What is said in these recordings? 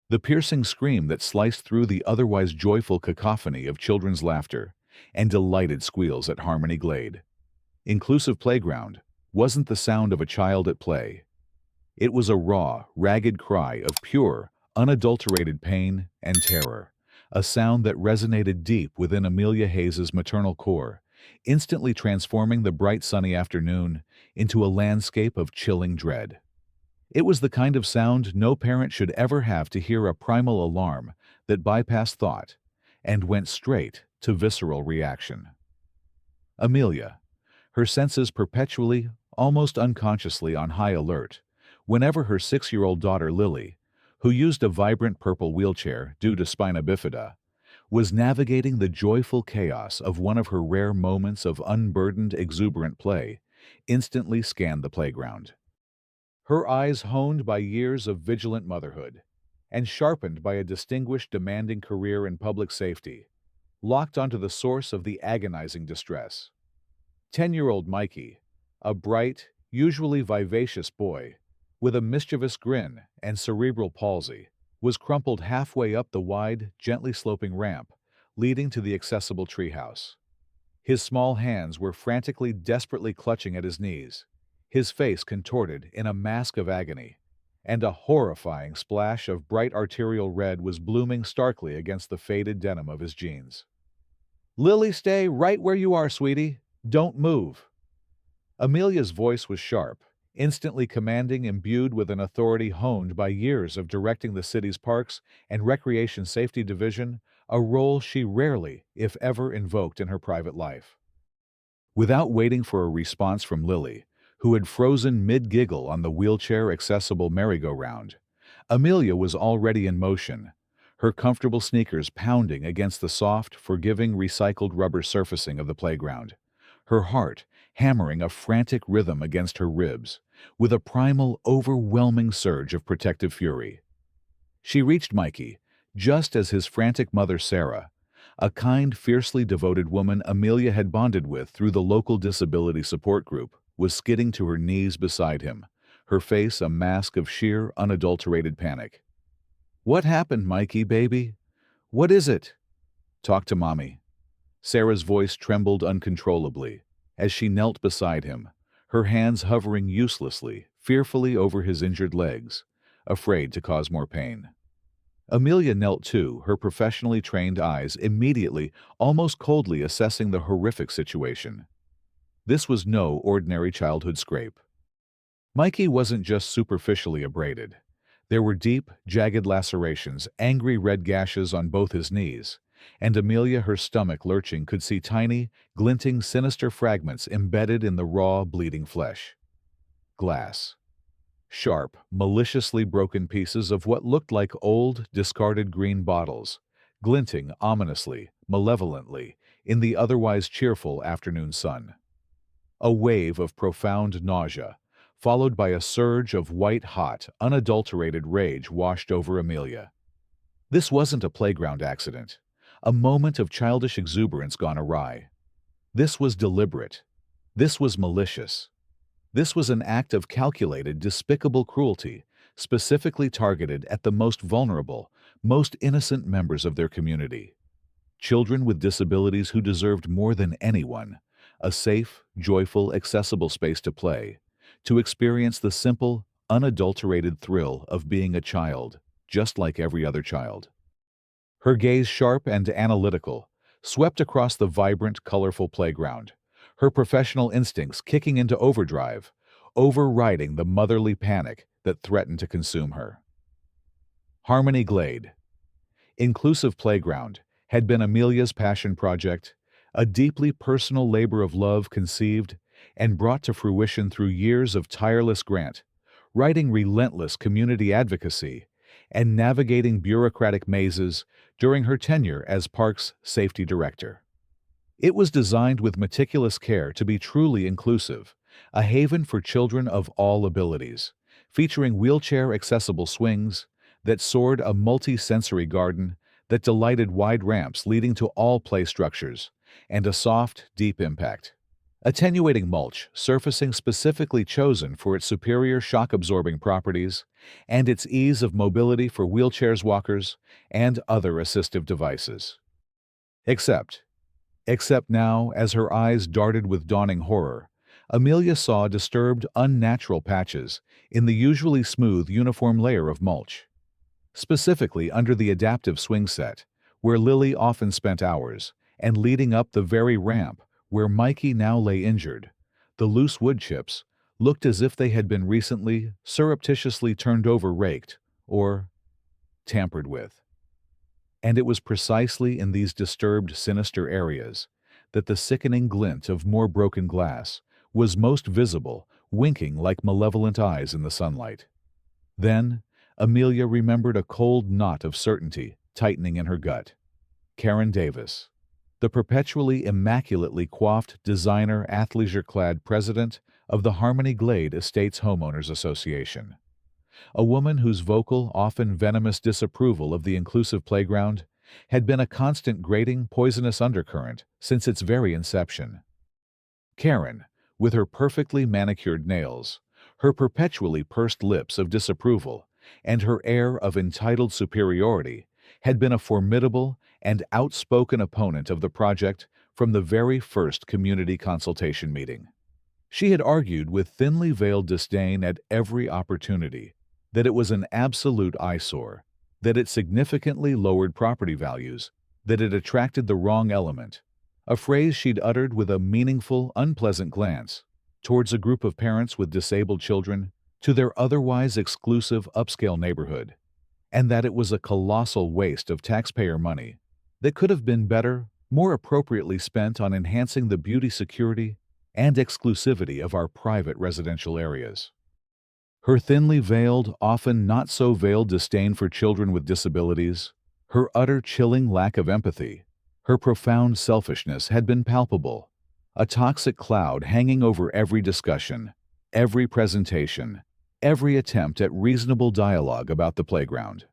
The piercing scream that sliced through the otherwise joyful cacophony of children's laughter and delighted squeals at Harmony Glade. Inclusive playground wasn't the sound of a child at play. It was a raw, ragged cry of pure, unadulterated pain and terror, a sound that resonated deep within Amelia Hayes's maternal core, instantly transforming the bright sunny afternoon into a landscape of chilling dread. It was the kind of sound no parent should ever have to hear, a primal alarm that bypassed thought and went straight to visceral reaction. Amelia, her senses perpetually, almost unconsciously on high alert, whenever her 6-year-old daughter Lily, who used a vibrant purple wheelchair due to spina bifida, was navigating the joyful chaos of one of her rare moments of unburdened, exuberant play, instantly scanned the playground. Her eyes, honed by years of vigilant motherhood and sharpened by a distinguished, demanding career in public safety, locked onto the source of the agonizing distress. 10-year-old Mikey, a bright, usually vivacious boy, with a mischievous grin and cerebral palsy, was crumpled halfway up the wide, gently sloping ramp leading to the accessible treehouse. His small hands were frantically, desperately clutching at his knees, his face contorted in a mask of agony, and a horrifying splash of bright arterial red was blooming starkly against the faded denim of his jeans. "Lily, stay right where you are, sweetie. Don't move." Amelia's voice was sharp, instantly commanding, imbued with an authority honed by years of directing the city's Parks and Recreation Safety Division, a role she rarely, if ever, invoked in her private life. Without waiting for a response from Lily, who had frozen mid-giggle on the wheelchair-accessible merry-go-round, Amelia was already in motion, her comfortable sneakers pounding against the soft, forgiving, recycled rubber surfacing of the playground, her heart hammering a frantic rhythm against her ribs, with a primal, overwhelming surge of protective fury. She reached Mikey, just as his frantic mother Sarah, a kind, fiercely devoted woman Amelia had bonded with through the local disability support group, was skidding to her knees beside him, her face a mask of sheer, unadulterated panic. "What happened, Mikey, baby? What is it?" "Talk to Mommy." Sarah's voice trembled uncontrollably as she knelt beside him, her hands hovering uselessly, fearfully over his injured legs, afraid to cause more pain. Amelia knelt too, her professionally trained eyes immediately, almost coldly assessing the horrific situation. This was no ordinary childhood scrape. Mikey wasn't just superficially abraded. There were deep, jagged lacerations, angry red gashes on both his knees, and Amelia, her stomach lurching, could see tiny, glinting, sinister fragments embedded in the raw, bleeding flesh. Glass. Sharp, maliciously broken pieces of what looked like old, discarded green bottles, glinting ominously, malevolently, in the otherwise cheerful afternoon sun. A wave of profound nausea, followed by a surge of white-hot, unadulterated rage, washed over Amelia. This wasn't a playground accident, a moment of childish exuberance gone awry. This was deliberate. This was malicious. This was an act of calculated, despicable cruelty, specifically targeted at the most vulnerable, most innocent members of their community. Children with disabilities who deserved more than anyone a safe, joyful, accessible space to play, to experience the simple, unadulterated thrill of being a child, just like every other child. Her gaze, sharp and analytical, swept across the vibrant, colorful playground, her professional instincts kicking into overdrive, overriding the motherly panic that threatened to consume her. Harmony Glade. Inclusive playground had been Amelia's passion project, a deeply personal labor of love conceived and brought to fruition through years of tireless grant, writing relentless community advocacy, and navigating bureaucratic mazes during her tenure as Parks Safety Director. It was designed with meticulous care to be truly inclusive, a haven for children of all abilities, featuring wheelchair-accessible swings that soared, a multi-sensory garden that delighted, wide ramps leading to all play structures, and a soft, deep impact. Attenuating mulch, surfacing specifically chosen for its superior shock-absorbing properties and its ease of mobility for wheelchairs, walkers, and other assistive devices. Except, except now, as her eyes darted with dawning horror, Amelia saw disturbed, unnatural patches in the usually smooth, uniform layer of mulch. Specifically under the adaptive swing set, where Lily often spent hours, and leading up the very ramp where Mikey now lay injured, the loose wood chips looked as if they had been recently, surreptitiously turned over, raked, or tampered with. And it was precisely in these disturbed, sinister areas that the sickening glint of more broken glass was most visible, winking like malevolent eyes in the sunlight. Then, Amelia remembered a cold knot of certainty tightening in her gut. Karen Davis, the perpetually immaculately coiffed designer athleisure-clad president of the Harmony Glade Estates Homeowners Association. A woman whose vocal, often venomous disapproval of the inclusive playground had been a constant grating, poisonous undercurrent since its very inception. Karen, with her perfectly manicured nails, her perpetually pursed lips of disapproval, and her air of entitled superiority, had been a formidable and outspoken opponent of the project from the very first community consultation meeting. She had argued with thinly veiled disdain at every opportunity that it was an absolute eyesore, that it significantly lowered property values, that it attracted the wrong element, a phrase she'd uttered with a meaningful, unpleasant glance towards a group of parents with disabled children to their otherwise exclusive upscale neighborhood, and that it was a colossal waste of taxpayer money that could have been better, more appropriately spent on enhancing the beauty, security, and exclusivity of our private residential areas. Her thinly veiled, often not so veiled disdain for children with disabilities, her utter chilling lack of empathy, her profound selfishness had been palpable, a toxic cloud hanging over every discussion, every presentation, every attempt at reasonable dialogue about the playground.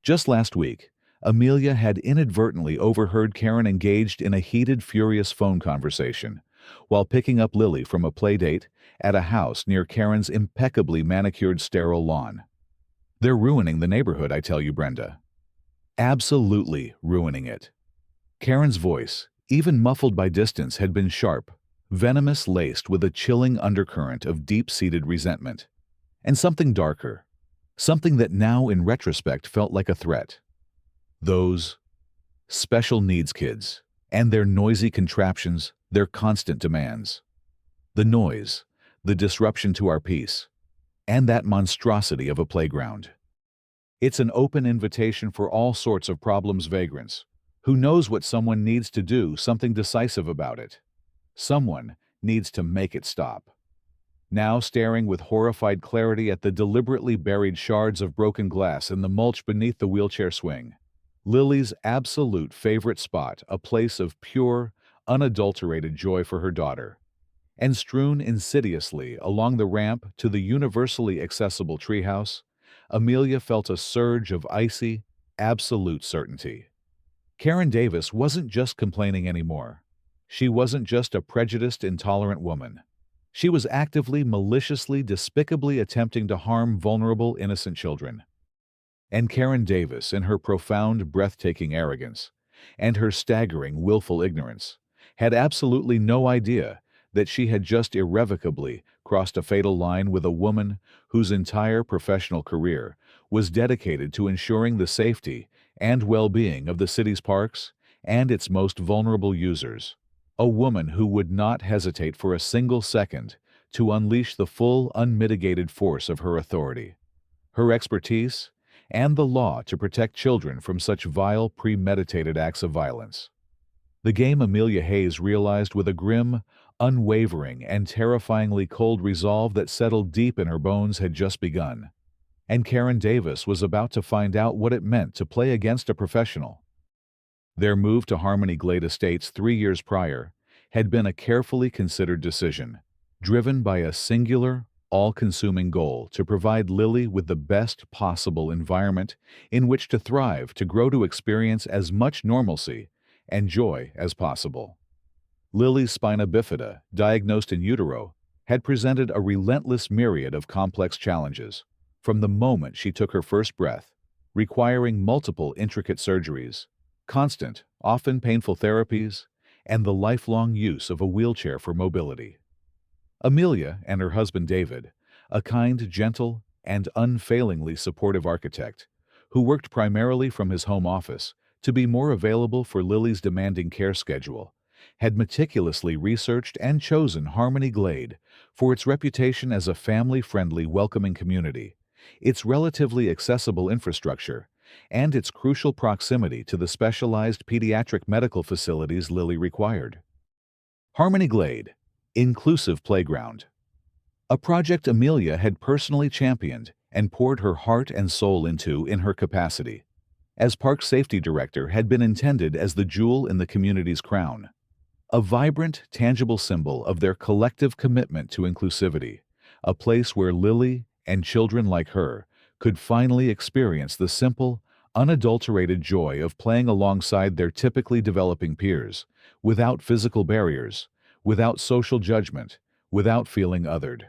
Just last week, Amelia had inadvertently overheard Karen engaged in a heated, furious phone conversation while picking up Lily from a playdate at a house near Karen's impeccably manicured, sterile lawn. "They're ruining the neighborhood, I tell you, Brenda. Absolutely ruining it." Karen's voice, even muffled by distance, had been sharp, venomous, laced with a chilling undercurrent of deep-seated resentment. And something darker, something that now in retrospect felt like a threat. Those special needs kids and their noisy contraptions, their constant demands. The noise, the disruption to our peace, and that monstrosity of a playground. It's an open invitation for all sorts of problems, vagrants. Who knows what someone needs to do something decisive about it? Someone needs to make it stop. Now staring with horrified clarity at the deliberately buried shards of broken glass in the mulch beneath the wheelchair swing. Lily's absolute favorite spot, a place of pure, unadulterated joy for her daughter. And strewn insidiously along the ramp to the universally accessible treehouse, Amelia felt a surge of icy, absolute certainty. Karen Davis wasn't just complaining anymore. She wasn't just a prejudiced, intolerant woman. She was actively, maliciously, despicably attempting to harm vulnerable, innocent children. And Karen Davis, in her profound, breathtaking arrogance, and her staggering, willful ignorance, had absolutely no idea that she had just irrevocably crossed a fatal line with a woman whose entire professional career was dedicated to ensuring the safety and well-being of the city's parks and its most vulnerable users. A woman who would not hesitate for a single second to unleash the full, unmitigated force of her authority, her expertise, and the law to protect children from such vile, premeditated acts of violence. The game Amelia Hayes realized with a grim, unwavering, and terrifyingly cold resolve that settled deep in her bones had just begun, and Karen Davis was about to find out what it meant to play against a professional. Their move to Harmony Glade Estates 3 years prior had been a carefully considered decision, driven by a singular, all-consuming goal to provide Lily with the best possible environment in which to thrive, to grow, to experience as much normalcy and joy as possible. Lily's spina bifida, diagnosed in utero, had presented a relentless myriad of complex challenges, from the moment she took her first breath, requiring multiple intricate surgeries, constant, often painful therapies, and the lifelong use of a wheelchair for mobility. Amelia and her husband David, a kind, gentle, and unfailingly supportive architect, who worked primarily from his home office to be more available for Lily's demanding care schedule, had meticulously researched and chosen Harmony Glade for its reputation as a family-friendly, welcoming community, its relatively accessible infrastructure, and its crucial proximity to the specialized pediatric medical facilities Lily required. Harmony Glade, inclusive playground. A project Amelia had personally championed and poured her heart and soul into in her capacity, as Park Safety Director, had been intended as the jewel in the community's crown. A vibrant, tangible symbol of their collective commitment to inclusivity, a place where Lily and children like her could finally experience the simple, unadulterated joy of playing alongside their typically developing peers, without physical barriers, without social judgment, without feeling othered.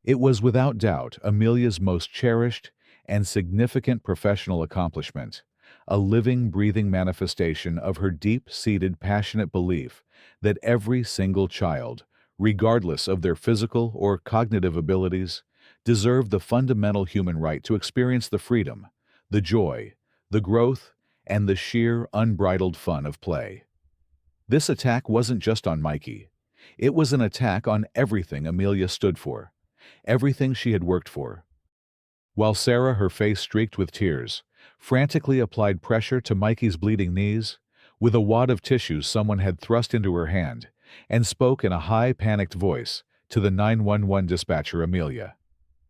It was without doubt Amelia's most cherished and significant professional accomplishment, a living, breathing manifestation of her deep-seated, passionate belief that every single child, regardless of their physical or cognitive abilities, deserved the fundamental human right to experience the freedom, the joy, the growth, and the sheer, unbridled fun of play. This attack wasn't just on Mikey. It was an attack on everything Amelia stood for, everything she had worked for. While Sarah, her face streaked with tears, frantically applied pressure to Mikey's bleeding knees, with a wad of tissues someone had thrust into her hand, and spoke in a high, panicked voice to the 911 dispatcher Amelia.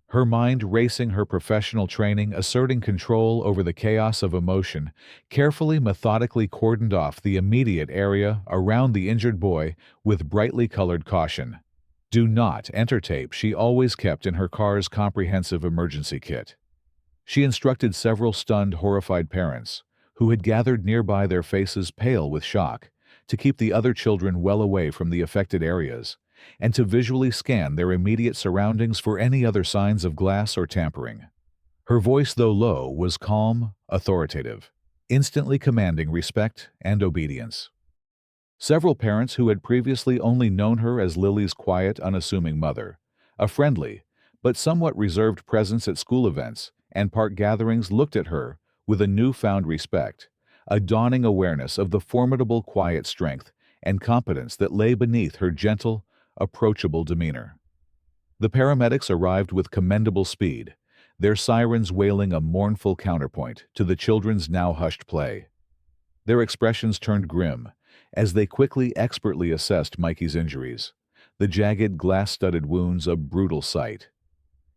Her mind racing, her professional training asserting control over the chaos of emotion, carefully, methodically cordoned off the immediate area around the injured boy with brightly colored caution. "Do not enter" tape she always kept in her car's comprehensive emergency kit. She instructed several stunned, horrified parents, who had gathered nearby, their faces pale with shock, to keep the other children well away from the affected areas, and to visually scan their immediate surroundings for any other signs of glass or tampering. Her voice, though low, was calm, authoritative, instantly commanding respect and obedience. Several parents who had previously only known her as Lily's quiet, unassuming mother, a friendly but somewhat reserved presence at school events and park gatherings, looked at her with a newfound respect, a dawning awareness of the formidable quiet strength and competence that lay beneath her gentle, approachable demeanor. The paramedics arrived with commendable speed, their sirens wailing a mournful counterpoint to the children's now hushed play. Their expressions turned grim as they quickly, expertly assessed Mikey's injuries, the jagged, glass-studded wounds a brutal sight.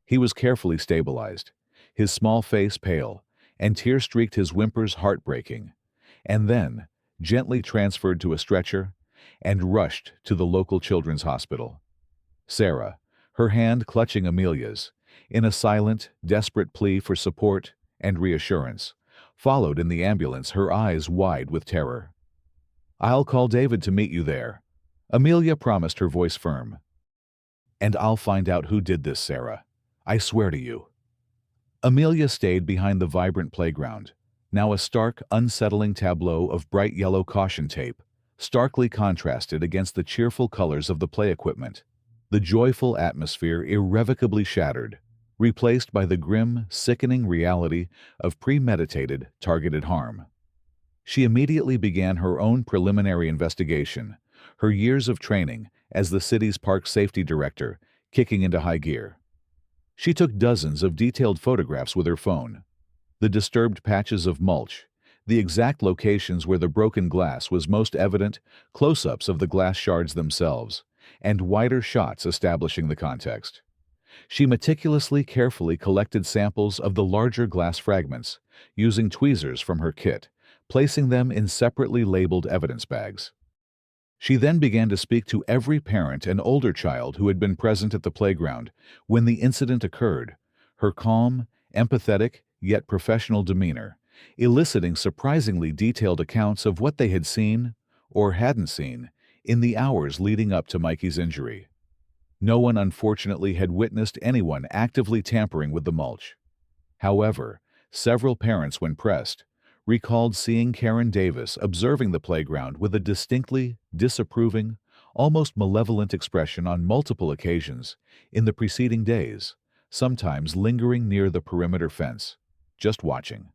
He was carefully stabilized, his small face pale, and tear-streaked, his whimpers heartbreaking, and then gently transferred to a stretcher and rushed to the local children's hospital. Sarah, her hand clutching Amelia's, in a silent, desperate plea for support and reassurance, followed in the ambulance, her eyes wide with terror. "I'll call David to meet you there," Amelia promised, her voice firm. "And I'll find out who did this, Sarah. I swear to you." Amelia stayed behind the vibrant playground, now a stark, unsettling tableau of bright yellow caution tape, starkly contrasted against the cheerful colors of the play equipment, the joyful atmosphere irrevocably shattered, replaced by the grim, sickening reality of premeditated, targeted harm. She immediately began her own preliminary investigation, her years of training as the city's park safety director kicking into high gear. She took dozens of detailed photographs with her phone, the disturbed patches of mulch, the exact locations where the broken glass was most evident, close-ups of the glass shards themselves, and wider shots establishing the context. She meticulously, carefully collected samples of the larger glass fragments, using tweezers from her kit, placing them in separately labeled evidence bags. She then began to speak to every parent and older child who had been present at the playground when the incident occurred, her calm, empathetic, yet professional demeanor eliciting surprisingly detailed accounts of what they had seen, or hadn't seen, in the hours leading up to Mikey's injury. No one, unfortunately, had witnessed anyone actively tampering with the mulch. However, several parents, when pressed, recalled seeing Karen Davis observing the playground with a distinctly disapproving, almost malevolent expression on multiple occasions in the preceding days, sometimes lingering near the perimeter fence, just watching.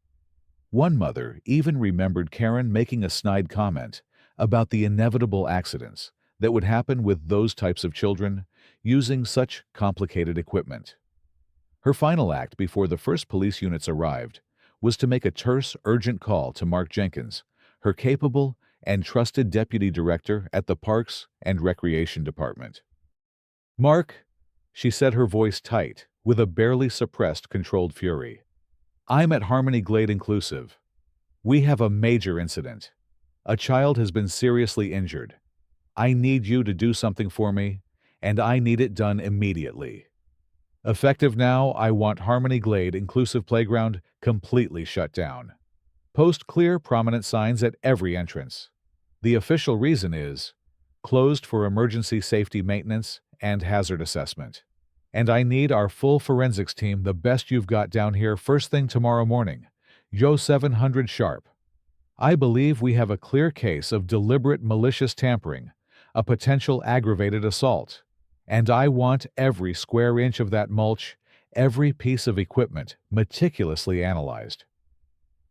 One mother even remembered Karen making a snide comment about the inevitable accidents that would happen with those types of children using such complicated equipment. Her final act before the first police units arrived was to make a terse, urgent call to Mark Jenkins, her capable and trusted deputy director at the Parks and Recreation Department. "Mark," she said, her voice tight, with a barely suppressed controlled fury. "I'm at Harmony Glade Inclusive. We have a major incident. A child has been seriously injured. I need you to do something for me, and I need it done immediately. Effective now, I want Harmony Glade Inclusive Playground completely shut down. Post clear, prominent signs at every entrance. The official reason is closed for emergency safety maintenance and hazard assessment. And I need our full forensics team, the best you've got, down here first thing tomorrow morning, Yo 700 sharp. I believe we have a clear case of deliberate malicious tampering, a potential aggravated assault, and I want every square inch of that mulch, every piece of equipment meticulously analyzed.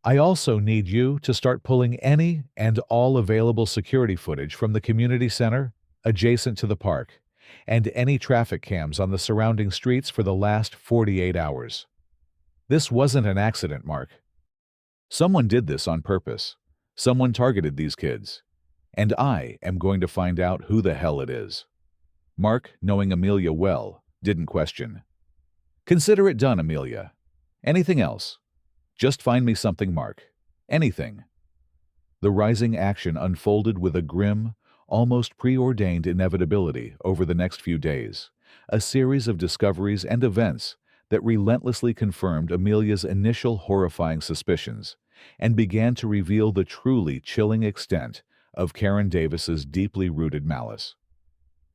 I also need you to start pulling any and all available security footage from the community center adjacent to the park and any traffic cams on the surrounding streets for the last 48 hours. This wasn't an accident, Mark. Someone did this on purpose. Someone targeted these kids. And I am going to find out who the hell it is." Mark, knowing Amelia well, didn't question. "Consider it done, Amelia. Anything else? Just find me something, Mark. Anything." The rising action unfolded with a grim, almost preordained inevitability over the next few days, a series of discoveries and events that relentlessly confirmed Amelia's initial horrifying suspicions and began to reveal the truly chilling extent of Karen Davis's deeply rooted malice.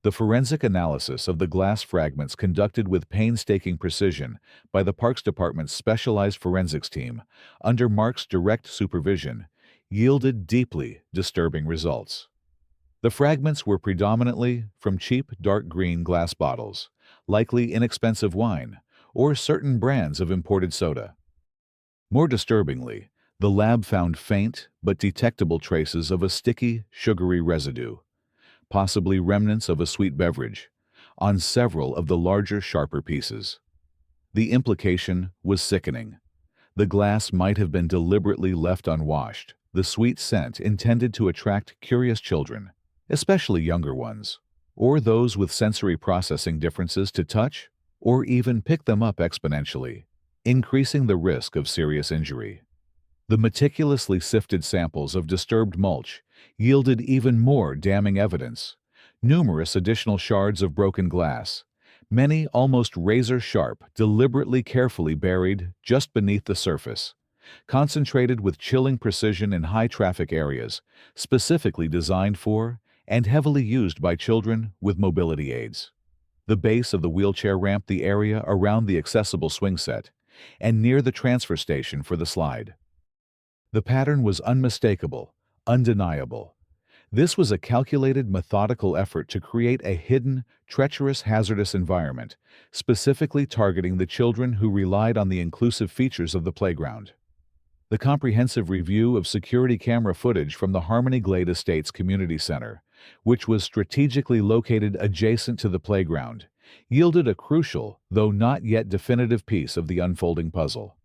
The forensic analysis of the glass fragments, conducted with painstaking precision by the Parks Department's specialized forensics team under Mark's direct supervision, yielded deeply disturbing results. The fragments were predominantly from cheap dark green glass bottles, likely inexpensive wine, or certain brands of imported soda. More disturbingly, the lab found faint but detectable traces of a sticky, sugary residue, possibly remnants of a sweet beverage, on several of the larger, sharper pieces. The implication was sickening. The glass might have been deliberately left unwashed, the sweet scent intended to attract curious children, especially younger ones, or those with sensory processing differences, to touch or even pick them up exponentially, increasing the risk of serious injury. The meticulously sifted samples of disturbed mulch yielded even more damning evidence: numerous additional shards of broken glass, many almost razor-sharp, deliberately carefully buried just beneath the surface, concentrated with chilling precision in high-traffic areas, specifically designed for and heavily used by children with mobility aids. The base of the wheelchair ramp, the area around the accessible swing set, and near the transfer station for the slide. The pattern was unmistakable, undeniable. This was a calculated, methodical effort to create a hidden, treacherous, hazardous environment, specifically targeting the children who relied on the inclusive features of the playground. The comprehensive review of security camera footage from the Harmony Glade Estates Community Center, which was strategically located adjacent to the playground, yielded a crucial, though not yet definitive, piece of the unfolding puzzle.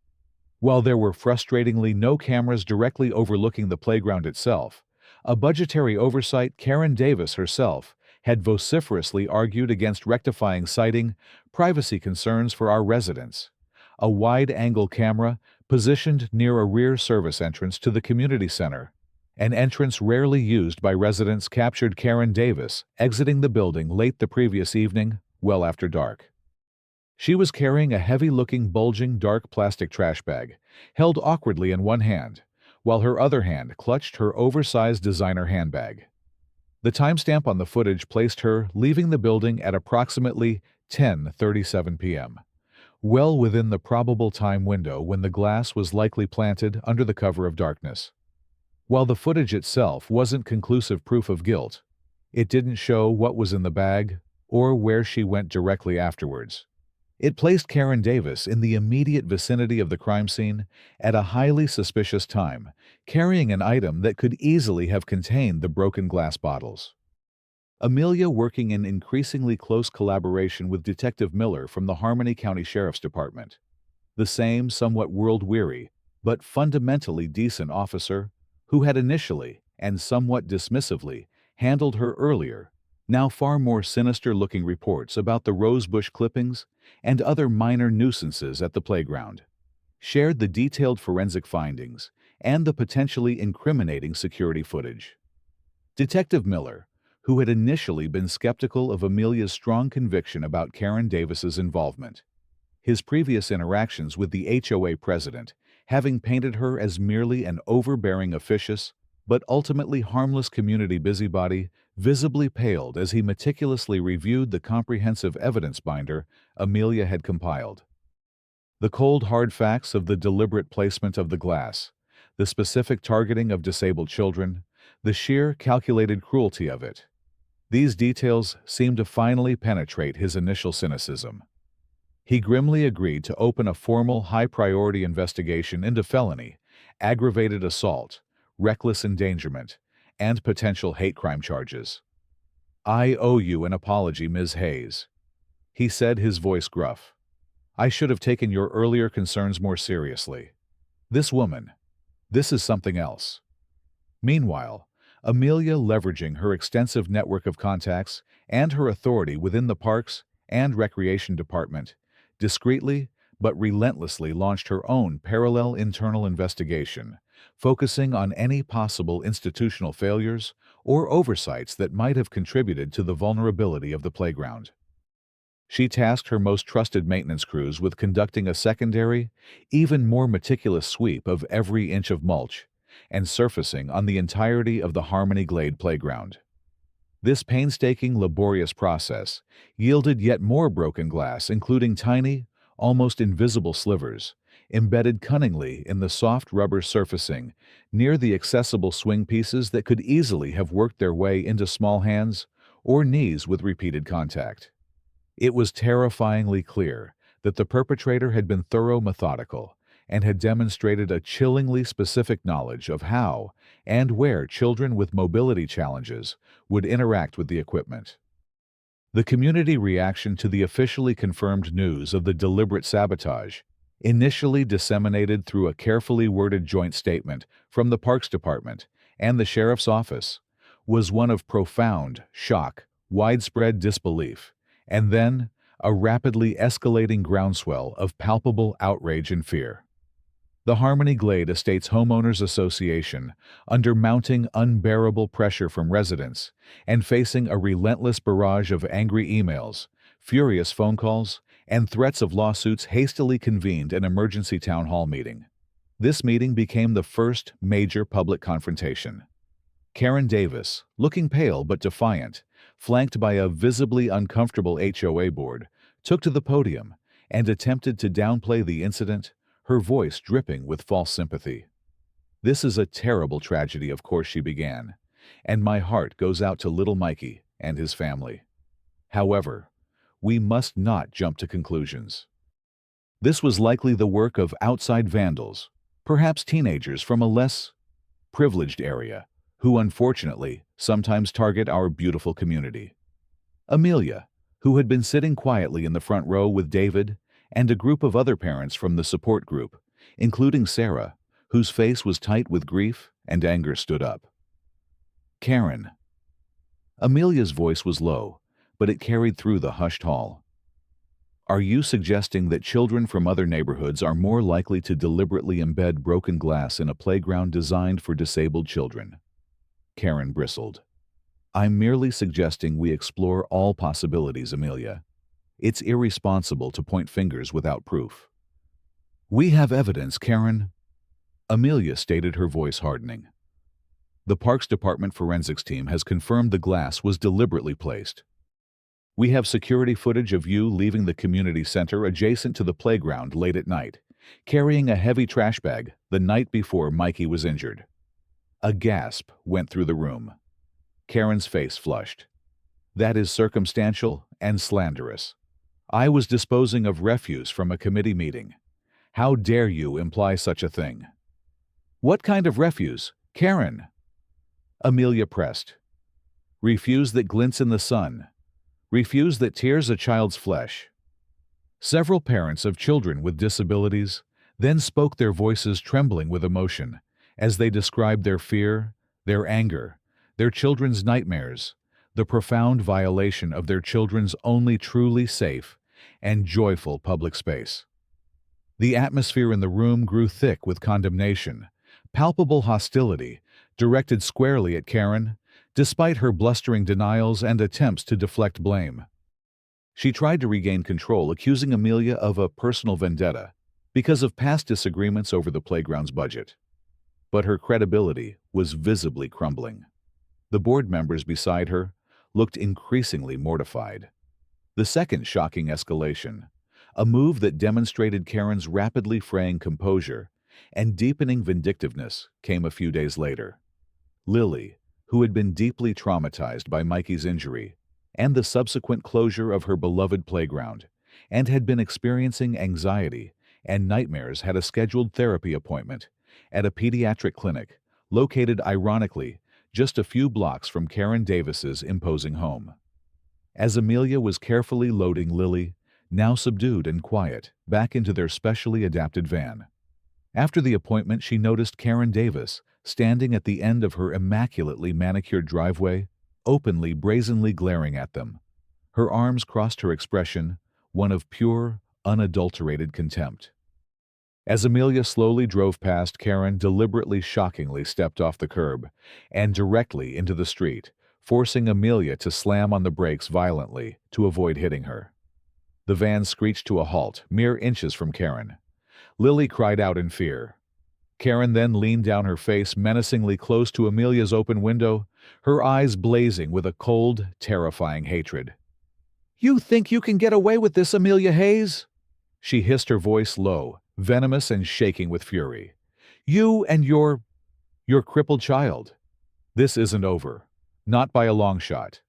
While there were frustratingly no cameras directly overlooking the playground itself, a budgetary oversight Karen Davis herself had vociferously argued against rectifying, citing privacy concerns for our residents. A wide-angle camera positioned near a rear service entrance to the community center, an entrance rarely used by residents, captured Karen Davis exiting the building late the previous evening, well after dark. She was carrying a heavy-looking, bulging, dark plastic trash bag, held awkwardly in one hand, while her other hand clutched her oversized designer handbag. The timestamp on the footage placed her leaving the building at approximately 10:37 p.m., well within the probable time window when the glass was likely planted under the cover of darkness. While the footage itself wasn't conclusive proof of guilt, it didn't show what was in the bag or where she went directly afterwards. It placed Karen Davis in the immediate vicinity of the crime scene at a highly suspicious time, carrying an item that could easily have contained the broken glass bottles. Amelia, working in increasingly close collaboration with Detective Miller from the Harmony County Sheriff's Department, the same somewhat world-weary but fundamentally decent officer who had initially, and somewhat dismissively, handled her earlier, now far more sinister-looking reports about the rosebush clippings and other minor nuisances at the playground, shared the detailed forensic findings and the potentially incriminating security footage. Detective Miller, who had initially been skeptical of Amelia's strong conviction about Karen Davis's involvement, his previous interactions with the HOA president having painted her as merely an overbearing officious but ultimately harmless community busybody, visibly paled as he meticulously reviewed the comprehensive evidence binder Amelia had compiled. The cold, hard facts of the deliberate placement of the glass, the specific targeting of disabled children, the sheer, calculated cruelty of it. These details seemed to finally penetrate his initial cynicism. He grimly agreed to open a formal, high-priority investigation into felony, aggravated assault, reckless endangerment, and potential hate crime charges. "I owe you an apology, Ms. Hayes," he said, his voice gruff. "I should have taken your earlier concerns more seriously. This woman, this is something else." Meanwhile, Amelia, leveraging her extensive network of contacts and her authority within the Parks and Recreation Department, discreetly but relentlessly launched her own parallel internal investigation, focusing on any possible institutional failures or oversights that might have contributed to the vulnerability of the playground. She tasked her most trusted maintenance crews with conducting a secondary, even more meticulous sweep of every inch of mulch and surfacing on the entirety of the Harmony Glade playground. This painstaking, laborious process yielded yet more broken glass, including tiny, almost invisible slivers, embedded cunningly in the soft rubber surfacing near the accessible swing pieces that could easily have worked their way into small hands or knees with repeated contact. It was terrifyingly clear that the perpetrator had been thorough, methodical, and had demonstrated a chillingly specific knowledge of how and where children with mobility challenges would interact with the equipment. The community reaction to the officially confirmed news of the deliberate sabotage, initially disseminated through a carefully worded joint statement from the Parks Department and the Sheriff's Office, was one of profound shock, widespread disbelief, and then a rapidly escalating groundswell of palpable outrage and fear. The Harmony Glade Estates Homeowners Association, under mounting unbearable pressure from residents and facing a relentless barrage of angry emails, furious phone calls, and threats of lawsuits, hastily convened an emergency town hall meeting. This meeting became the first major public confrontation. Karen Davis, looking pale but defiant, flanked by a visibly uncomfortable HOA board, took to the podium and attempted to downplay the incident, her voice dripping with false sympathy. "This is a terrible tragedy, of course," she began, "and my heart goes out to little Mikey and his family. However, we must not jump to conclusions. This was likely the work of outside vandals, perhaps teenagers from a less privileged area, who unfortunately sometimes target our beautiful community." Amelia, who had been sitting quietly in the front row with David and a group of other parents from the support group, including Sarah, whose face was tight with grief and anger, stood up. "Karen." Amelia's voice was low, but it carried through the hushed hall. "Are you suggesting that children from other neighborhoods are more likely to deliberately embed broken glass in a playground designed for disabled children?" Karen bristled. "I'm merely suggesting we explore all possibilities, Amelia. It's irresponsible to point fingers without proof." "We have evidence, Karen," Amelia stated, her voice hardening. The Parks Department forensics team has confirmed the glass was deliberately placed. We have security footage of you leaving the community center adjacent to the playground late at night, carrying a heavy trash bag the night before Mikey was injured. A gasp went through the room. Karen's face flushed. That is circumstantial and slanderous. I was disposing of refuse from a committee meeting. How dare you imply such a thing? What kind of refuse, Karen? Amelia pressed. Refuse that glints in the sun. Refuse that tears a child's flesh. Several parents of children with disabilities then spoke, their voices trembling with emotion, as they described their fear, their anger, their children's nightmares, the profound violation of their children's only truly safe and joyful public space. The atmosphere in the room grew thick with condemnation, palpable hostility, directed squarely at Karen, despite her blustering denials and attempts to deflect blame. She tried to regain control, accusing Amelia of a personal vendetta because of past disagreements over the playground's budget. But her credibility was visibly crumbling. The board members beside her looked increasingly mortified. The second shocking escalation, a move that demonstrated Karen's rapidly fraying composure and deepening vindictiveness, came a few days later. Lily, who had been deeply traumatized by Mikey's injury and the subsequent closure of her beloved playground, and had been experiencing anxiety and nightmares, had a scheduled therapy appointment at a pediatric clinic located, ironically, just a few blocks from Karen Davis's imposing home. As Amelia was carefully loading Lily, now subdued and quiet, back into their specially adapted van. After the appointment, she noticed Karen Davis standing at the end of her immaculately manicured driveway, openly, brazenly glaring at them. Her arms crossed, her expression one of pure, unadulterated contempt. As Amelia slowly drove past, Karen deliberately, shockingly stepped off the curb and directly into the street, forcing Amelia to slam on the brakes violently to avoid hitting her. The van screeched to a halt, mere inches from Karen. Lily cried out in fear. Karen then leaned down, her face menacingly close to Amelia's open window, her eyes blazing with a cold, terrifying hatred. "You think you can get away with this, Amelia Hayes?" she hissed, her voice low, venomous and shaking with fury. "You and your crippled child. This isn't over. Not by a long shot.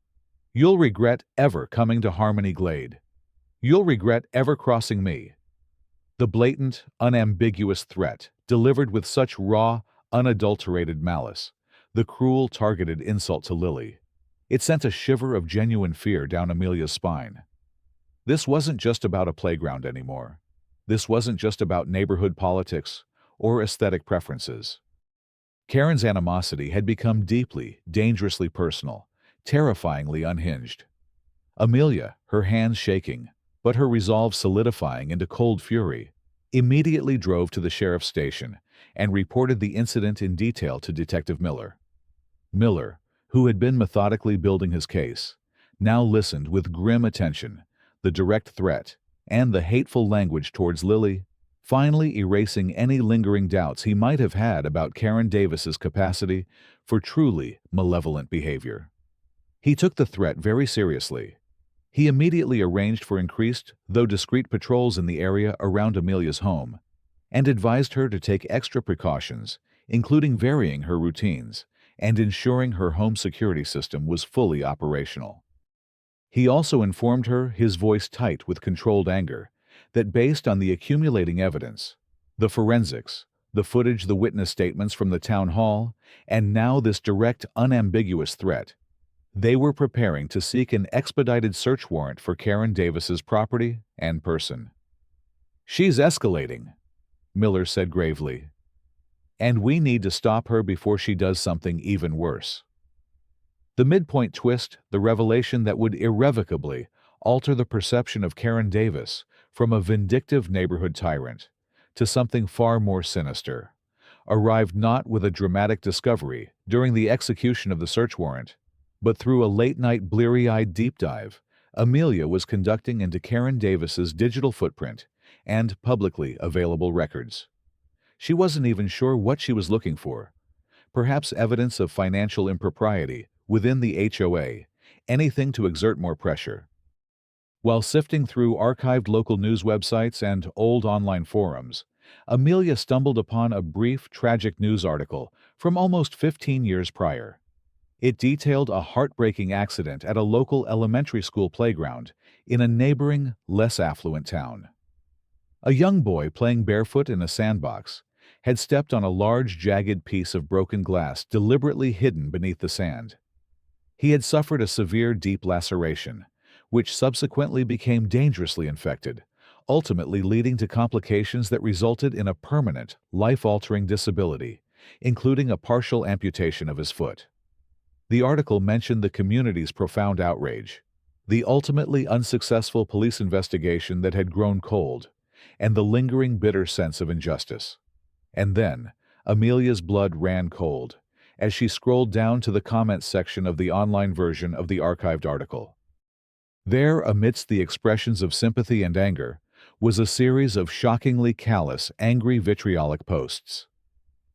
You'll regret ever coming to Harmony Glade. You'll regret ever crossing me." The blatant, unambiguous threat, delivered with such raw, unadulterated malice, the cruel, targeted insult to Lily, it sent a shiver of genuine fear down Amelia's spine. This wasn't just about a playground anymore. This wasn't just about neighborhood politics or aesthetic preferences. Karen's animosity had become deeply, dangerously personal, terrifyingly unhinged. Amelia, her hands shaking, but her resolve solidifying into cold fury, immediately drove to the sheriff's station and reported the incident in detail to Detective Miller. Miller, who had been methodically building his case, now listened with grim attention, the direct threat and the hateful language towards Lily, finally erasing any lingering doubts he might have had about Karen Davis's capacity for truly malevolent behavior. He took the threat very seriously. He immediately arranged for increased, though discreet, patrols in the area around Amelia's home, and advised her to take extra precautions, including varying her routines and ensuring her home security system was fully operational. He also informed her, his voice tight with controlled anger, that based on the accumulating evidence, the forensics, the footage, the witness statements from the town hall, and now this direct, unambiguous threat, they were preparing to seek an expedited search warrant for Karen Davis's property and person. "She's escalating," Miller said gravely, "and we need to stop her before she does something even worse." The midpoint twist, the revelation that would irrevocably alter the perception of Karen Davis from a vindictive neighborhood tyrant to something far more sinister, arrived not with a dramatic discovery during the execution of the search warrant, but through a late-night, bleary-eyed deep dive Amelia was conducting into Karen Davis's digital footprint and publicly available records. She wasn't even sure what she was looking for, perhaps evidence of financial impropriety within the HOA, anything to exert more pressure. While sifting through archived local news websites and old online forums, Amelia stumbled upon a brief, tragic news article from almost 15 years prior. It detailed a heartbreaking accident at a local elementary school playground in a neighboring, less affluent town. A young boy playing barefoot in a sandbox had stepped on a large, jagged piece of broken glass deliberately hidden beneath the sand. He had suffered a severe, deep laceration, which subsequently became dangerously infected, ultimately leading to complications that resulted in a permanent, life-altering disability, including a partial amputation of his foot. The article mentioned the community's profound outrage, the ultimately unsuccessful police investigation that had grown cold, and the lingering bitter sense of injustice. And then, Amelia's blood ran cold as she scrolled down to the comments section of the online version of the archived article. There, amidst the expressions of sympathy and anger, was a series of shockingly callous, angry, vitriolic posts.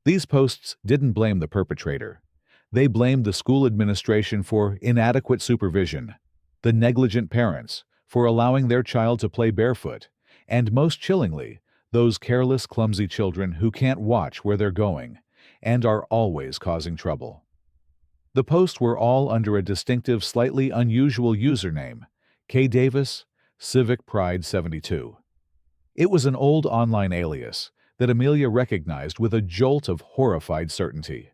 These posts didn't blame the perpetrator. They blamed the school administration for inadequate supervision, the negligent parents for allowing their child to play barefoot, and most chillingly, those careless, clumsy children who can't watch where they're going and are always causing trouble. The posts were all under a distinctive, slightly unusual username, K. Davis, Civic Pride 72. It was an old online alias that Amelia recognized with a jolt of horrified certainty.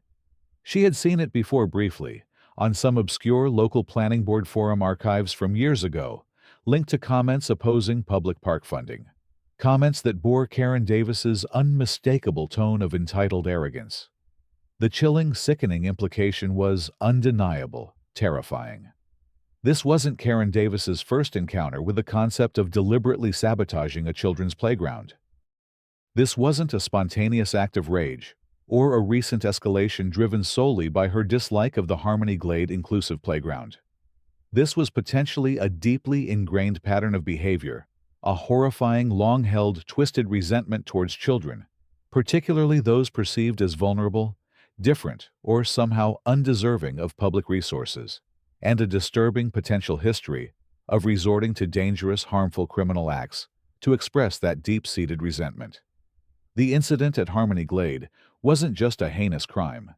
She had seen it before briefly, on some obscure local planning board forum archives from years ago, linked to comments opposing public park funding. Comments that bore Karen Davis's unmistakable tone of entitled arrogance. The chilling, sickening implication was undeniable, terrifying. This wasn't Karen Davis's first encounter with the concept of deliberately sabotaging a children's playground. This wasn't a spontaneous act of rage, or a recent escalation driven solely by her dislike of the Harmony Glade inclusive playground. This was potentially a deeply ingrained pattern of behavior, a horrifying, long-held, twisted resentment towards children, particularly those perceived as vulnerable, different, or somehow undeserving of public resources, and a disturbing potential history of resorting to dangerous, harmful criminal acts to express that deep-seated resentment. The incident at Harmony Glade wasn't just a heinous crime.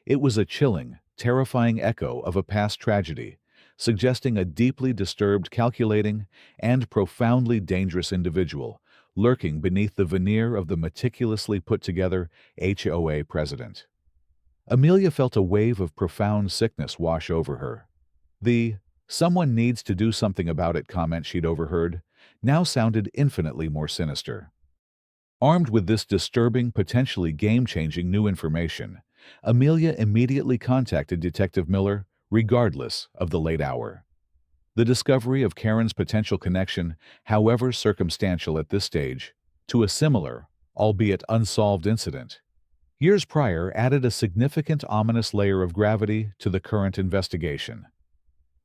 It was a chilling, terrifying echo of a past tragedy, suggesting a deeply disturbed, calculating, and profoundly dangerous individual lurking beneath the veneer of the meticulously put-together HOA president. Amelia felt a wave of profound sickness wash over her. The "someone needs to do something about it" comment she'd overheard now sounded infinitely more sinister. Armed with this disturbing, potentially game-changing new information, Amelia immediately contacted Detective Miller, regardless of the late hour. The discovery of Karen's potential connection, however circumstantial at this stage, to a similar, albeit unsolved incident, years prior added a significant ominous layer of gravity to the current investigation.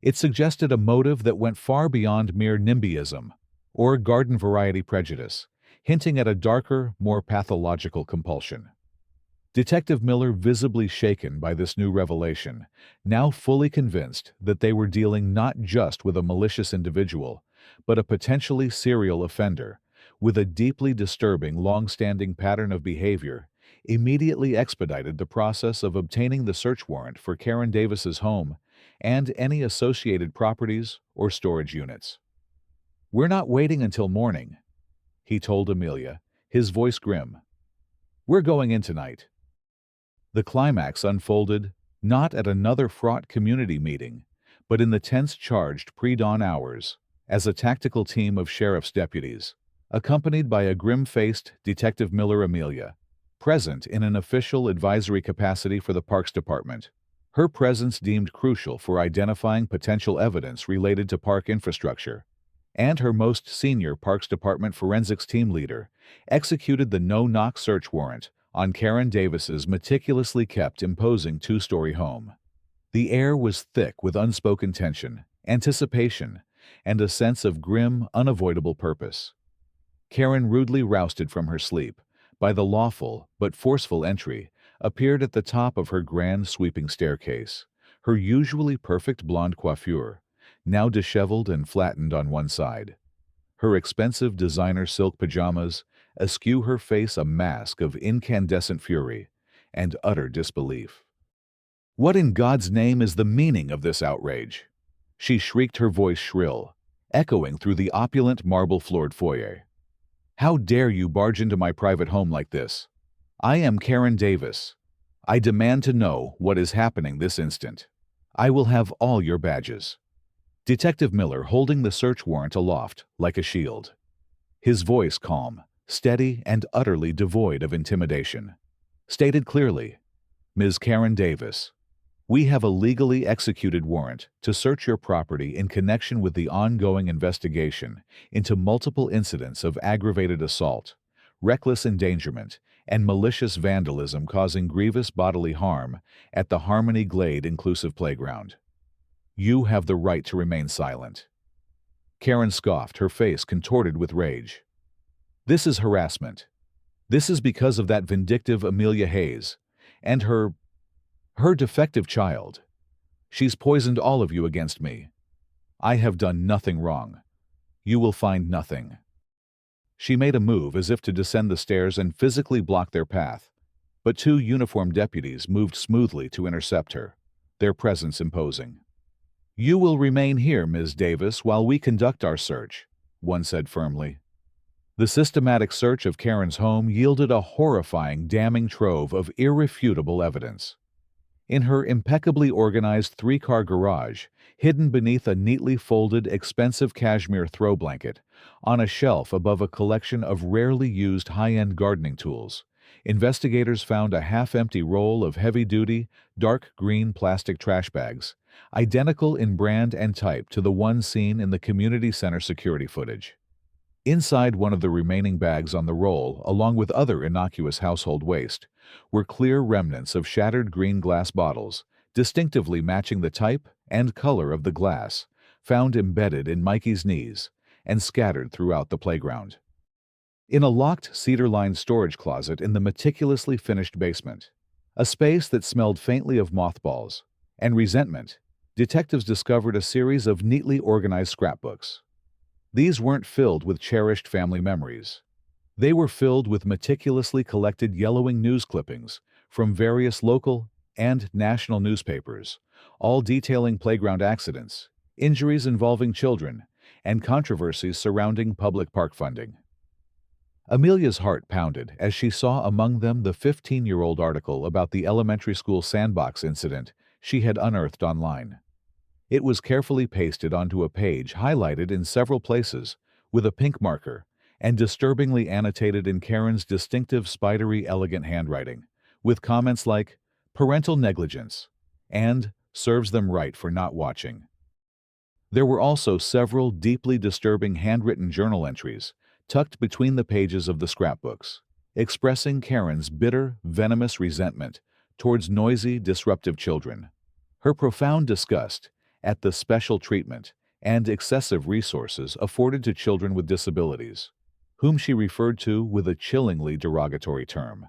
It suggested a motive that went far beyond mere NIMBYism or garden-variety prejudice, hinting at a darker, more pathological compulsion. Detective Miller, visibly shaken by this new revelation, now fully convinced that they were dealing not just with a malicious individual, but a potentially serial offender, with a deeply disturbing, long-standing pattern of behavior, immediately expedited the process of obtaining the search warrant for Karen Davis's home and any associated properties or storage units. "We're not waiting until morning," he told Amelia, his voice grim. "We're going in tonight." The climax unfolded not at another fraught community meeting, but in the tense-charged pre-dawn hours, as a tactical team of sheriff's deputies, accompanied by a grim-faced Detective Miller Amelia, present in an official advisory capacity for the Parks Department, her presence deemed crucial for identifying potential evidence related to park infrastructure, and her most senior Parks Department forensics team leader executed the no-knock search warrant on Karen Davis's meticulously kept, imposing two-story home. The air was thick with unspoken tension, anticipation, and a sense of grim, unavoidable purpose. Karen, rudely rousted from her sleep by the lawful but forceful entry appeared at the top of her grand sweeping staircase, her usually perfect blonde coiffure, now disheveled and flattened on one side. Her expensive designer silk pajamas, askew her face a mask of incandescent fury and utter disbelief. "What in God's name is the meaning of this outrage?" She shrieked, her voice shrill, echoing through the opulent marble-floored foyer. "How dare you barge into my private home like this? I am Karen Davis. I demand to know what is happening this instant. I will have all your badges." Detective Miller holding the search warrant aloft like a shield. His voice calm, steady, and utterly devoid of intimidation, stated clearly, "Ms. Karen Davis, we have a legally executed warrant to search your property in connection with the ongoing investigation into multiple incidents of aggravated assault, reckless endangerment, and malicious vandalism causing grievous bodily harm at the Harmony Glade Inclusive Playground. You have the right to remain silent." Karen scoffed, her face contorted with rage. "This is harassment. This is because of that vindictive Amelia Hayes and her defective child. She's poisoned all of you against me. I have done nothing wrong. You will find nothing." She made a move as if to descend the stairs and physically block their path, but two uniformed deputies moved smoothly to intercept her, their presence imposing. "You will remain here, Ms. Davis, while we conduct our search," one said firmly. The systematic search of Karen's home yielded a horrifying, damning trove of irrefutable evidence. In her impeccably organized three-car garage, hidden beneath a neatly folded, expensive cashmere throw blanket, on a shelf above a collection of rarely used high-end gardening tools, investigators found a half-empty roll of heavy-duty, dark green plastic trash bags, identical in brand and type to the one seen in the community center security footage. Inside one of the remaining bags on the roll, along with other innocuous household waste, were clear remnants of shattered green glass bottles, distinctively matching the type and color of the glass, found embedded in Mikey's knees and scattered throughout the playground. In a locked cedar-lined storage closet in the meticulously finished basement, a space that smelled faintly of mothballs and resentment, detectives discovered a series of neatly organized scrapbooks. These weren't filled with cherished family memories. They were filled with meticulously collected yellowing news clippings from various local and national newspapers, all detailing playground accidents, injuries involving children, and controversies surrounding public park funding. Amelia's heart pounded as she saw among them the 15-year-old article about the elementary school sandbox incident she had unearthed online. It was carefully pasted onto a page highlighted in several places with a pink marker and disturbingly annotated in Karen's distinctive spidery elegant handwriting, with comments like, "parental negligence," and "serves them right for not watching." There were also several deeply disturbing handwritten journal entries tucked between the pages of the scrapbooks, expressing Karen's bitter, venomous resentment towards noisy, disruptive children, her profound disgust at the special treatment and excessive resources afforded to children with disabilities, whom she referred to with a chillingly derogatory term,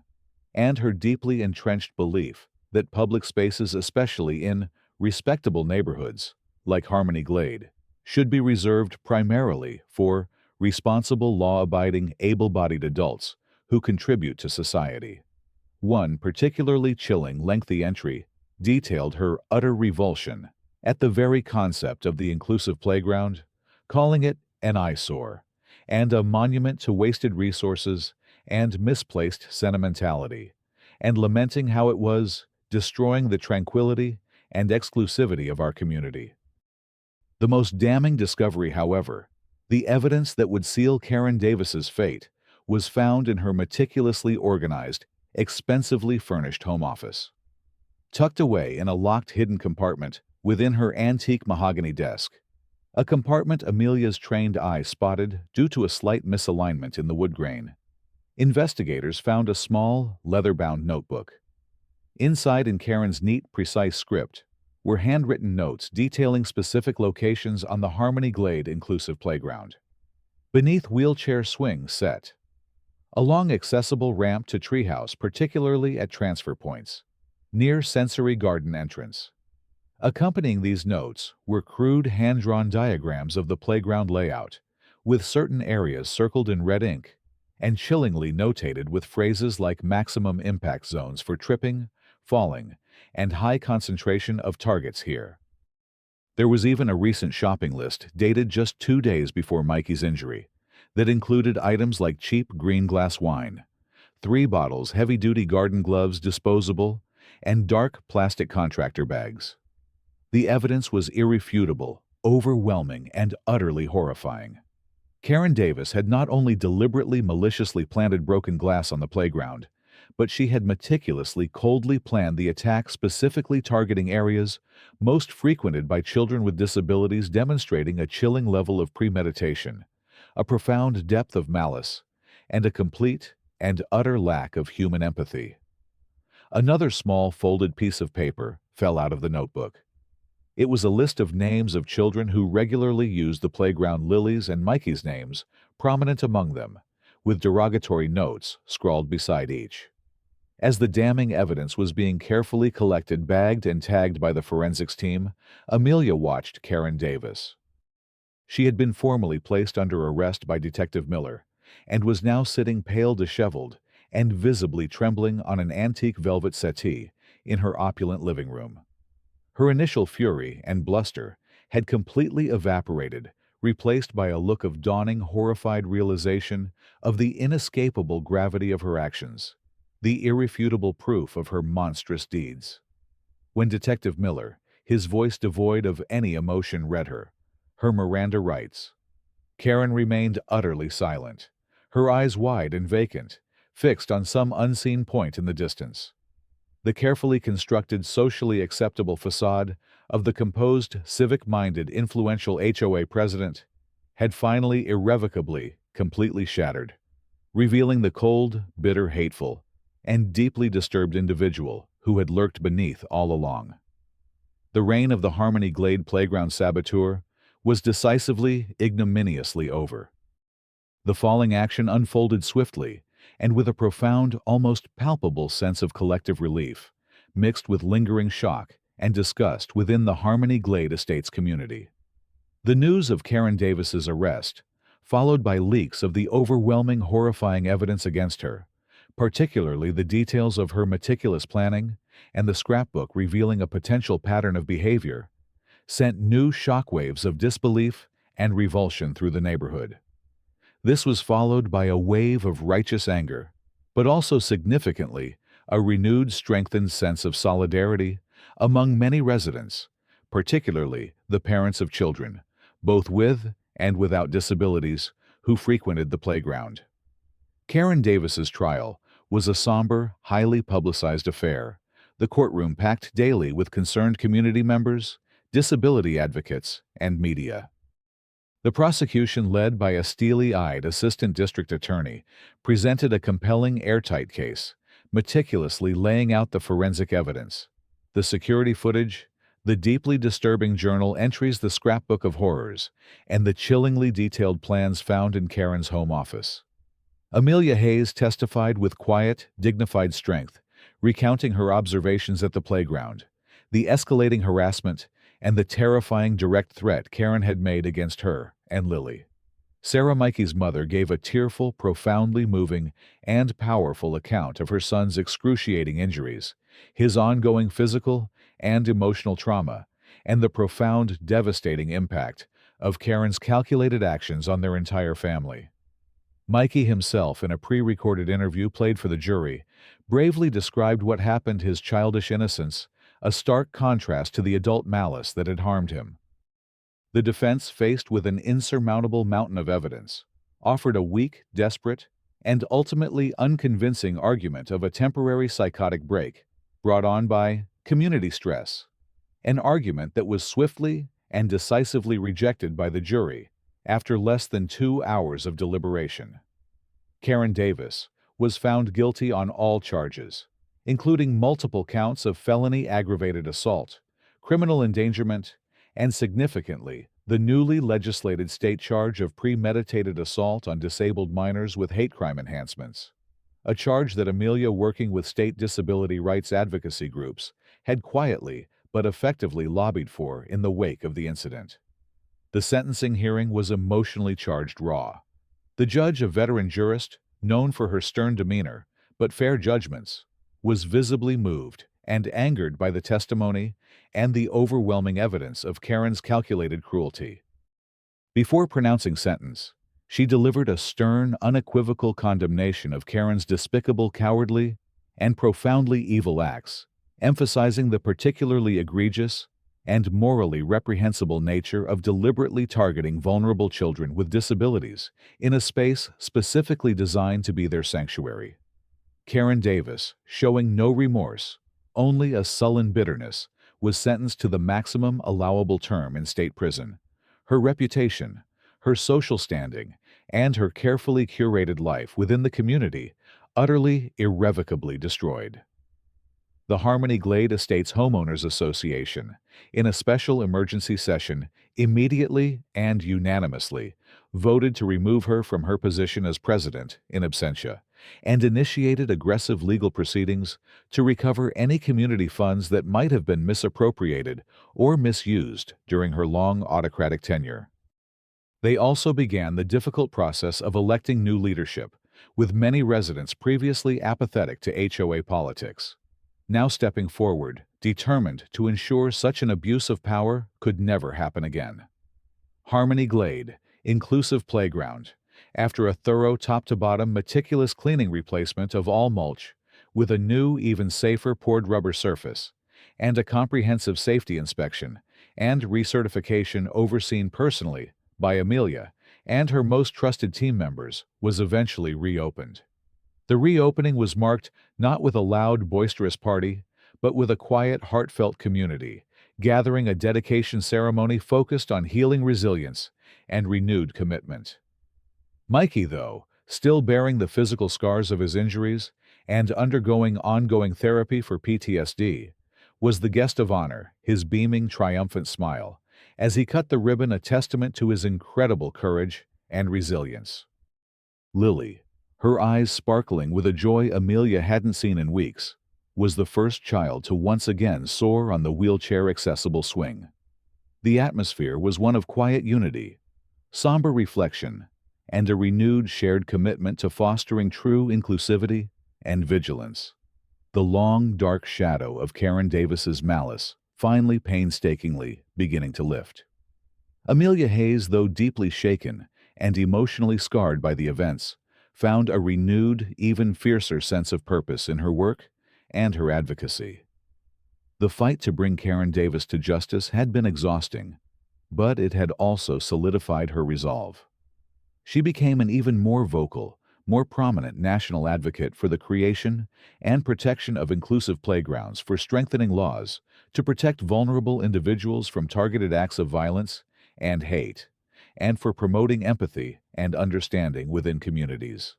and her deeply entrenched belief that public spaces, especially in respectable neighborhoods like Harmony Glade, should be reserved primarily for responsible, law-abiding, able-bodied adults who contribute to society. One particularly chilling, lengthy entry detailed her utter revulsion at the very concept of the inclusive playground, calling it an eyesore and a monument to wasted resources and misplaced sentimentality, and lamenting how it was destroying the tranquility and exclusivity of our community. The most damning discovery, however, the evidence that would seal Karen Davis's fate, was found in her meticulously organized, expensively furnished home office. Tucked away in a locked hidden compartment within her antique mahogany desk, a compartment Amelia's trained eye spotted due to a slight misalignment in the wood grain, investigators found a small, leather-bound notebook. Inside, in Karen's neat, precise script, were handwritten notes detailing specific locations on the Harmony Glade Inclusive Playground. Beneath wheelchair swing set, a long accessible ramp to treehouse, particularly at transfer points, near sensory garden entrance. Accompanying these notes were crude hand-drawn diagrams of the playground layout, with certain areas circled in red ink and chillingly notated with phrases like maximum impact zones for tripping, falling, and high concentration of targets here. There was even a recent shopping list dated just 2 days before Mikey's injury that included items like cheap green glass wine, 3 bottles heavy-duty garden gloves disposable, and dark plastic contractor bags. The evidence was irrefutable, overwhelming, and utterly horrifying. Karen Davis had not only deliberately maliciously planted broken glass on the playground, but she had meticulously coldly planned the attack, specifically targeting areas most frequented by children with disabilities, demonstrating a chilling level of premeditation, a profound depth of malice, and a complete and utter lack of human empathy. Another small folded piece of paper fell out of the notebook. It was a list of names of children who regularly used the playground, Lily's and Mikey's names prominent among them, with derogatory notes scrawled beside each. As the damning evidence was being carefully collected, bagged, and tagged by the forensics team, Amelia watched Karen Davis. She had been formally placed under arrest by Detective Miller and was now sitting pale, disheveled, and visibly trembling on an antique velvet settee in her opulent living room. Her initial fury and bluster had completely evaporated, replaced by a look of dawning, horrified realization of the inescapable gravity of her actions, the irrefutable proof of her monstrous deeds. When Detective Miller, his voice devoid of any emotion, read her Miranda rights, Karen remained utterly silent, her eyes wide and vacant, fixed on some unseen point in the distance. The carefully constructed, socially acceptable facade of the composed, civic-minded, influential HOA president had finally, irrevocably, completely shattered, revealing the cold, bitter, hateful, and deeply disturbed individual who had lurked beneath all along. The reign of the Harmony Glade playground saboteur was decisively, ignominiously over. The falling action unfolded swiftly and with a profound, almost palpable sense of collective relief, mixed with lingering shock and disgust within the Harmony Glade Estates community. The news of Karen Davis's arrest, followed by leaks of the overwhelming, horrifying evidence against her, particularly the details of her meticulous planning and the scrapbook revealing a potential pattern of behavior, sent new shockwaves of disbelief and revulsion through the neighborhood. This was followed by a wave of righteous anger, but also significantly a renewed, strengthened sense of solidarity among many residents, particularly the parents of children, both with and without disabilities, who frequented the playground. Karen Davis's trial was a somber, highly publicized affair, the courtroom packed daily with concerned community members, disability advocates, and media. The prosecution, led by a steely-eyed assistant district attorney, presented a compelling, airtight case, meticulously laying out the forensic evidence, the security footage, the deeply disturbing journal entries, the scrapbook of horrors, and the chillingly detailed plans found in Karen's home office. Amelia Hayes testified with quiet, dignified strength, recounting her observations at the playground, the escalating harassment, and the terrifying direct threat Karen had made against her and Lily. Sarah, Mikey's mother, gave a tearful, profoundly moving, and powerful account of her son's excruciating injuries, his ongoing physical and emotional trauma, and the profound, devastating impact of Karen's calculated actions on their entire family. Mikey himself, in a pre-recorded interview played for the jury, bravely described what happened, his childish innocence, a stark contrast to the adult malice that had harmed him. The defense, faced with an insurmountable mountain of evidence, offered a weak, desperate, and ultimately unconvincing argument of a temporary psychotic break brought on by community stress, an argument that was swiftly and decisively rejected by the jury after less than 2 hours of deliberation. Karen Davis was found guilty on all charges, including multiple counts of felony aggravated assault, criminal endangerment, and significantly, The newly legislated state charge of premeditated assault on disabled minors with hate crime enhancements, a charge that Amelia, working with state disability rights advocacy groups, had quietly but effectively lobbied for in the wake of the incident. The sentencing hearing was emotionally charged raw. The judge, a veteran jurist, known for her stern demeanor but fair judgments, was visibly moved and angered by the testimony and the overwhelming evidence of Karen's calculated cruelty. Before pronouncing sentence, she delivered a stern, unequivocal condemnation of Karen's despicable, cowardly, and profoundly evil acts, emphasizing the particularly egregious and morally reprehensible nature of deliberately targeting vulnerable children with disabilities in a space specifically designed to be their sanctuary. Karen Davis, showing no remorse, only a sullen bitterness, was sentenced to the maximum allowable term in state prison. Her reputation, her social standing, and her carefully curated life within the community utterly, irrevocably destroyed. The Harmony Glade Estates Homeowners Association, in a special emergency session, immediately and unanimously voted to remove her from her position as president in absentia and initiated aggressive legal proceedings to recover any community funds that might have been misappropriated or misused during her long autocratic tenure. They also began the difficult process of electing new leadership, with many residents previously apathetic to HOA politics now stepping forward, determined to ensure such an abuse of power could never happen again. Harmony Glade, inclusive playground, after a thorough top-to-bottom meticulous cleaning replacement of all mulch, with a new, even safer poured rubber surface, and a comprehensive safety inspection and recertification overseen personally by Amelia and her most trusted team members, was eventually reopened. The reopening was marked not with a loud, boisterous party, but with a quiet, heartfelt community, gathering a dedication ceremony focused on healing resilience and renewed commitment. Mikey, though, still bearing the physical scars of his injuries and undergoing ongoing therapy for PTSD, was the guest of honor, his beaming, triumphant smile, as he cut the ribbon, a testament to his incredible courage and resilience. Lily, her eyes sparkling with a joy Amelia hadn't seen in weeks, was the first child to once again soar on the wheelchair-accessible swing. The atmosphere was one of quiet unity, somber reflection, and a renewed shared commitment to fostering true inclusivity and vigilance. The long, dark shadow of Karen Davis's malice finally painstakingly beginning to lift. Amelia Hayes, though deeply shaken and emotionally scarred by the events, found a renewed, even fiercer sense of purpose in her work and her advocacy. The fight to bring Karen Davis to justice had been exhausting, but it had also solidified her resolve. She became an even more vocal, more prominent national advocate for the creation and protection of inclusive playgrounds, for strengthening laws to protect vulnerable individuals from targeted acts of violence and hate, and for promoting empathy and understanding within communities.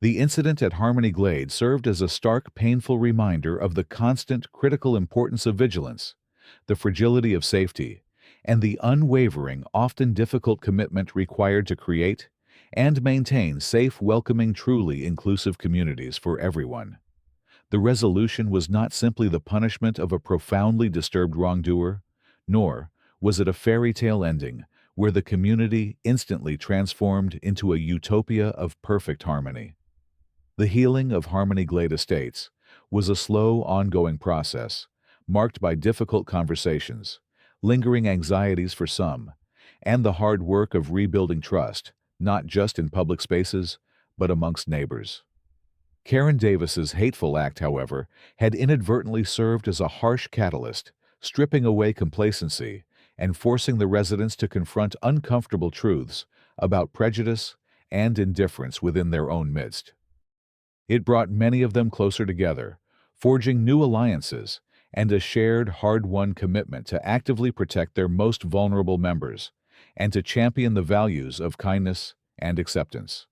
The incident at Harmony Glade served as a stark, painful reminder of the constant, critical importance of vigilance, the fragility of safety, and the unwavering, often difficult commitment required to create and maintain safe, welcoming, truly inclusive communities for everyone. The resolution was not simply the punishment of a profoundly disturbed wrongdoer, nor was it a fairy tale ending where the community instantly transformed into a utopia of perfect harmony. The healing of Harmony Glade Estates was a slow, ongoing process, marked by difficult conversations, lingering anxieties for some, and the hard work of rebuilding trust, not just in public spaces, but amongst neighbors. Karen Davis's hateful act, however, had inadvertently served as a harsh catalyst, stripping away complacency and forcing the residents to confront uncomfortable truths about prejudice and indifference within their own midst. It brought many of them closer together, forging new alliances and a shared, hard-won commitment to actively protect their most vulnerable members and to champion the values of kindness and acceptance.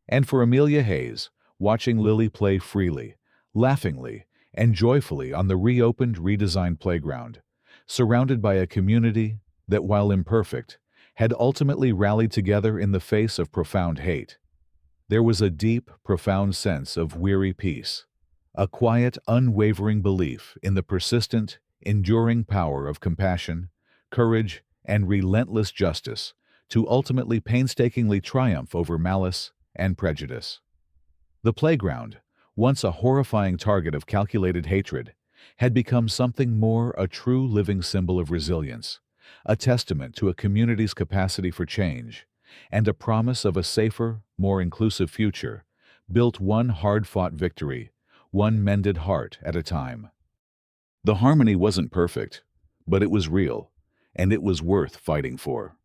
And for Amelia Hayes, watching Lily play freely, laughingly, and joyfully on the reopened, redesigned playground, surrounded by a community that, while imperfect, had ultimately rallied together in the face of profound hate. There was a deep, profound sense of weary peace, a quiet, unwavering belief in the persistent, enduring power of compassion, courage, and relentless justice to ultimately painstakingly triumph over malice and prejudice. The playground, once a horrifying target of calculated hatred, had become something more, a true living symbol of resilience, a testament to a community's capacity for change, and a promise of a safer, more inclusive future, built one hard-fought victory, one mended heart at a time. The harmony wasn't perfect, but it was real, and it was worth fighting for.